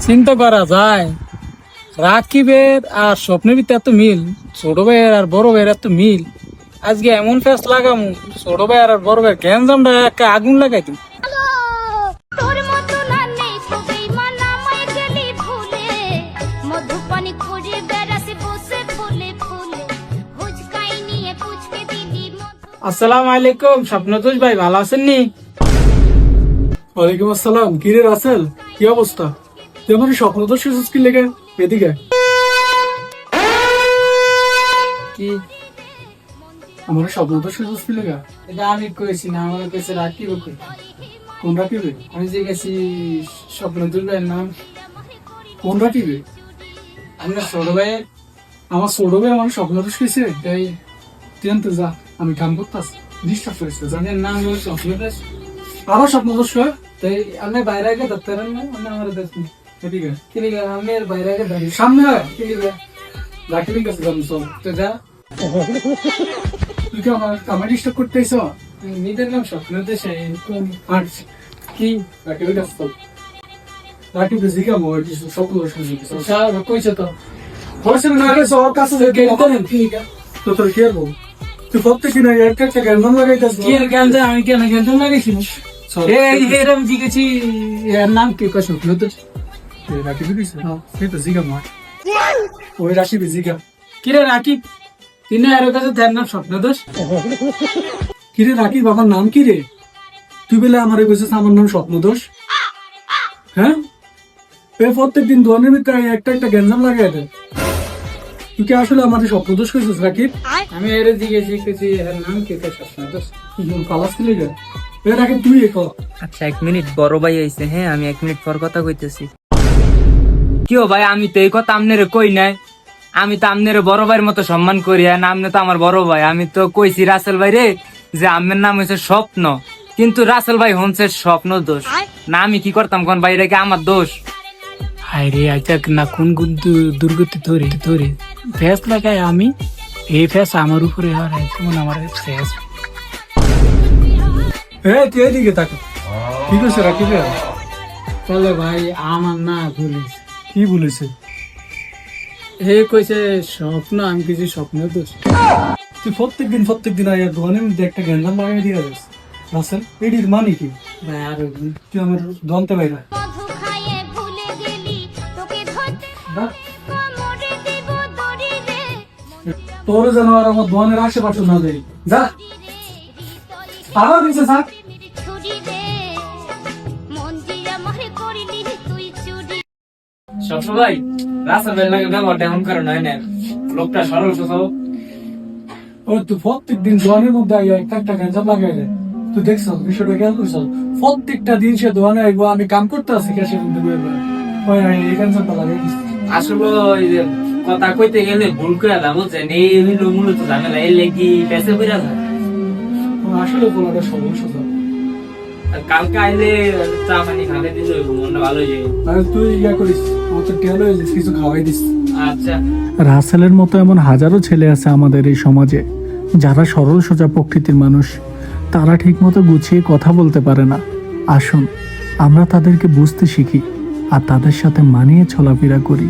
চিন্তা করা যায় রাকিবের আর স্বপ্নের ভিতরে এত মিল, ছোট ভাইয়ের আর বড় ভাইয়ের এত মিল। আজকে এমন ফেস লাগামু ছোট ভাইয়ের আর বড় ভাইয়ের গ্যাঞ্জামটা একটা আগুন লাগাই দিই। আসসালামু আলাইকুম স্বপ্নদোষ ভাই, ভালো আছেন নি? ওয়ালাইকুম আসসালাম। কি রে রাসেল, কি অবস্থা? তুই আমার স্বপ্নদোষ কি লেগে এদিকে? কি আমার স্বপ্নদোষ কি লেগে? এটা আমি কইছি না, আমার কাছে রাকিব কই। কোন রাকিবে? আমি যে গেছি স্বপ্নদোষ ভাইয়ের নাম। কোন রাকিবে? আমরা ছোট ভাইয়ের আমার ছোট ভাই আমার স্বপ্নদোষ কিসে? এই তুই আনতে যা, আমি কাম করতেছি। ডিস্টার্ব করেছে যা। জানেন নাম হলো স্বপ্নদোষ। আবার স্বপ্নদোষ হয়? তাই আপনি বাইরে আগে ধরতে পারেন না, আপনি আমার দেখুন এদিকে কিনে আমি আর বাইরে আগে ধরি সামনে হয় কিনে রাকিবের কাছে যাবো। চল তো যা। তুই কি আমার ডিস্টার্ব করতে আইছ? নিজের নাম স্বপ্নদোষ। আর কি রাকিবের কাছে চল। রাকিব জিজ্ঞা আমার কিছু স্বপ্নদোষ কইছে তো বলছেন না রে, সবার কাছে তো তোর কি করবো? তুই প্রত্যেক দিন একটা একটা জ্ঞান লাগাইতেছ। কি আর জ্ঞান দেয়? আমি কেন জ্ঞান লাগাইছি? এরম জিজ্ঞেছি এর নাম কি? কয় স্বপ্নদোষ। রাকিব দিছে সেই তো জিজ্ঞা মার ওই রাশি জিজ্ঞা। কিরে রাকিব, তিনি আরো কাছে তার নাম স্বপ্নদোষ। কিরে রাকিব, আমার নাম কি রে? তুই বলে আমার কইছিস আমার নাম স্বপ্নদোষ? হ্যাঁ, প্রত্যেক দিন দোয়ানের ভিতরে একটা একটা গ্যাঞ্জাম লাগাই দেয়। তুই কি আসলে আমাদের স্বপ্নদোষ কইছিস রাকিব? আমি এর জিজ্ঞেছি এর নাম কি? কয় স্বপ্নদোষ। পালাস কি লেগে? রাকিব তুই এ কর। আচ্ছা 1 মিনিট, বড় ভাই আইছে। হ্যাঁ, আমি 1 মিনিট পর কথা কইতেছি। কি ও ভাই, আমি তো এই কথা আমনেরে কই নাই। আমি তো আমনেরে বড় ভাইয়ের মতো সম্মান করি, আর আমনে তো আমার বড় ভাই। আমি তো কইছি রাসেল ভাই রে যে আমের নাম হইছে স্বপ্ন, কিন্তু রাসেল ভাই হচ্ছে স্বপ্ন দোষ। না আমি কি করতাম কোন ভাই, রেখে আমার দোষ। হায় রে, আচ্ছা না কোন দুর্গতি ধরে ফেস লাগাই আমি, এই ফেস আমার উপরে হারাই যেমন আমার ফেস। তুই এদিকে তাকা। কি কইছে রাকিব? তাহলে ভাই আমার না বলিস কি বলেছে? হে কইছে স্বপ্ন, আমি কিছু স্বপ্নদোষ। তুই প্রত্যেক দিন আয়া দোয়ানের মধ্যে একটা গ্যাঞ্জাম লাগাই দিয়ে যাস। রাসেল এটির মানে কি? ভাই আর তুই আমার দন্তে বাইরা তোর যেন আর আমার দোয়ানের আশেপাশে না যাই। যা আবার দিছে থাক। স্বপ্ন ভাই, রাসেল ভাই লাগে ব্যবহারটা এমন করে নয় না, লোকটা সরল সোজা। ও তুই প্রত্যেক দিন দোয়ানের মধ্যে আইয়া একটা একটা গ্যাঞ্জাম লাগাই দে। তুই দেখছ বিষয়টা কেন করছ? প্রত্যেকটা দিন সে দোয়ানে আইবো, আমি কাম করতে আছি ক্যাশে কিন্তু এই গ্যাঞ্জামটা লাগাই দিস। আসলে ওই যে কথা কইতে গেলে ভুল করে দাম বুঝছেন, এই হইলো মূলত ঝামেলা। এই লেগে পেছে কইরা যায়। আসলে বলাটা সরল সোজা। আর কালকে আইলে চা পানি খাবে দিলে মনটা ভালো হয়ে যাবে। আর তুই ইয়া করিস, আমার তো টেল হয়ে যাস, কিছু খাওয়াই দিস। আচ্ছা। রাসেলের মতো এমন হাজারো ছেলে আছে আমাদের এই সমাজে, যারা সরল সোজা প্রকৃতির মানুষ। তারা ঠিকমতো গুছিয়ে কথা বলতে পারে না। আসুন আমরা তাদেরকে বুঝতে শিখি আর তাদের সাথে মানিয়ে চলাফেরা করি।